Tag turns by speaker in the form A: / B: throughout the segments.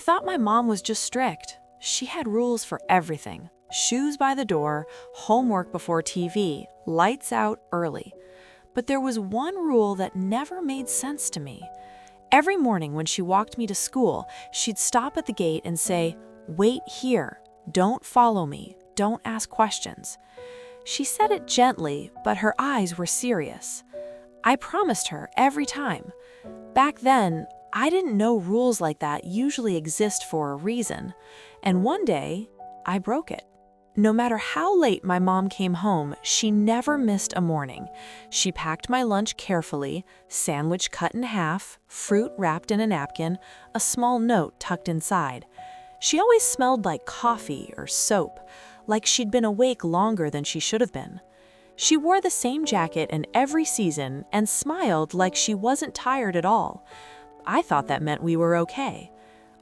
A: thought my mom was just strict. She had rules for everything. Shoes by the door, homework before TV, lights out early. But there was one rule that never made sense to me. Every morning when she walked me to school, she'd stop at the gate and say, "Wait here. Don't follow me. Don't ask questions." She said it gently, but her eyes were serious. I promised her every time. Back then, I didn't know rules like that usually exist for a reason. And one day, I broke it. No matter how late my mom came home, she never missed a morning. She packed my lunch carefully, sandwich cut in half, fruit wrapped in a napkin, a small note tucked inside. She always smelled like coffee or soap, like she'd been awake longer than she should have been. She wore the same jacket in every season and smiled like she wasn't tired at all. I thought that meant we were okay.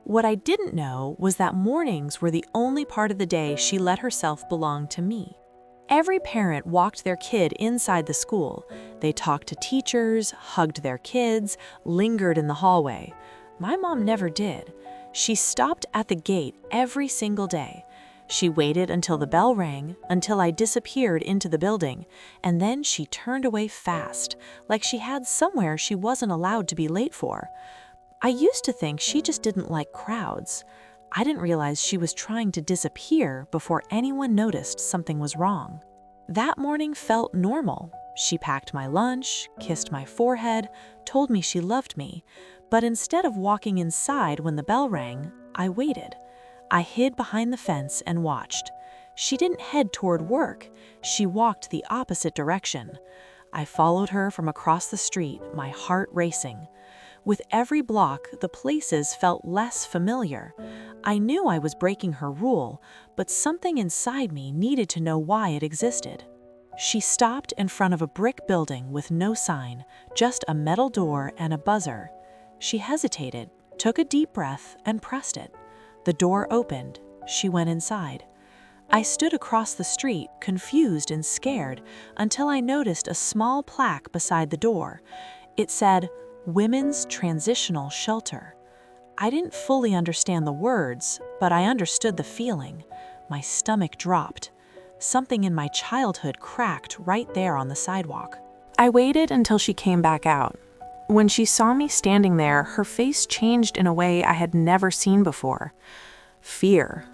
A: What I didn't know was that mornings were the only part of the day she let herself belong to me. Every parent walked their kid inside the school. They talked to teachers, hugged their kids, lingered in the hallway. My mom never did. She stopped at the gate every single day. She waited until the bell rang, until I disappeared into the building, and then she turned away fast, like she had somewhere she wasn't allowed to be late for. I used to think she just didn't like crowds. I didn't realize she was trying to disappear before anyone noticed something was wrong. That morning felt normal. She packed my lunch, kissed my forehead, told me she loved me, but instead of walking inside when the bell rang, I waited. I hid behind the fence and watched. She didn't head toward work. She walked the opposite direction. I followed her from across the street, my heart racing. With every block, the places felt less familiar. I knew I was breaking her rule, but something inside me needed to know why it existed. She stopped in front of a brick building with no sign, just a metal door and a buzzer. She hesitated, took a deep breath, and pressed it. The door opened. She went inside. I stood across the street, confused and scared, until I noticed a small plaque beside the door. It said, "Women's Transitional Shelter." I didn't fully understand the words, but I understood the feeling. My stomach dropped. Something in my childhood cracked right there on the sidewalk. I waited until she came back out. When she saw me standing there, her face changed in a way I had never seen before. Fear,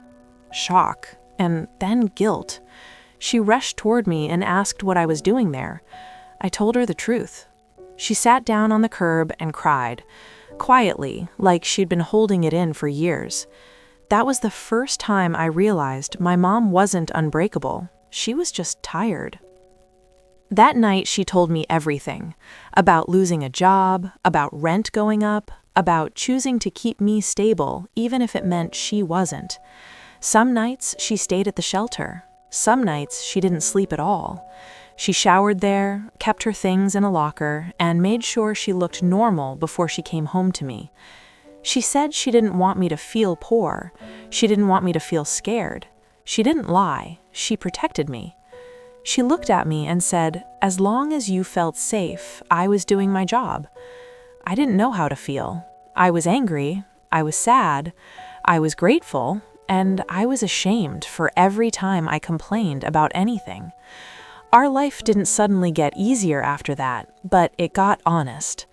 A: shock, and then guilt. She rushed toward me and asked what I was doing there. I told her the truth. She sat down on the curb and cried, quietly, like she'd been holding it in for years. That was the first time I realized my mom wasn't unbreakable. She was just tired. That night, she told me everything. About losing a job, about rent going up, about choosing to keep me stable, even if it meant she wasn't. Some nights, she stayed at the shelter. Some nights, she didn't sleep at all. She showered there, kept her things in a locker, and made sure she looked normal before she came home to me. She said she didn't want me to feel poor. She didn't want me to feel scared. She didn't lie. She protected me. She looked at me and said, "As long as you felt safe, I was doing my job." I didn't know how to feel. I was angry, I was sad, I was grateful, and I was ashamed for every time I complained about anything. Our life didn't suddenly get easier after that, but it got honest.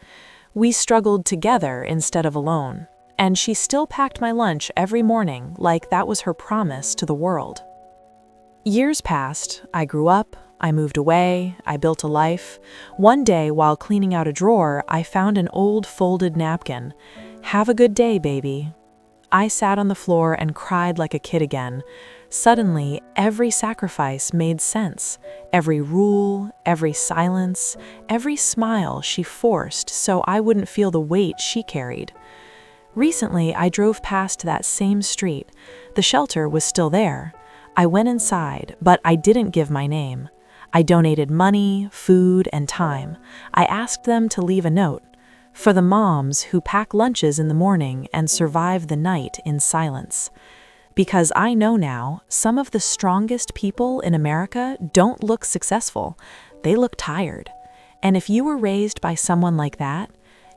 A: We struggled together instead of alone, and she still packed my lunch every morning like that was her promise to the world. Years passed. I grew up, I moved away, I built a life. One day, while cleaning out a drawer, I found an old folded napkin. "Have a good day, baby." I sat on the floor and cried like a kid again. Suddenly, every sacrifice made sense. Every rule, every silence, every smile she forced so I wouldn't feel the weight she carried. Recently, I drove past that same street. The shelter was still there. I went inside, but I didn't give my name. I donated money, food, and time. I asked them to leave a note. For the moms who pack lunches in the morning and survive the night in silence. Because I know now, some of the strongest people in America don't look successful. They look tired. And if you were raised by someone like that,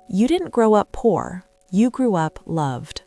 A: you didn't grow up poor. You grew up loved.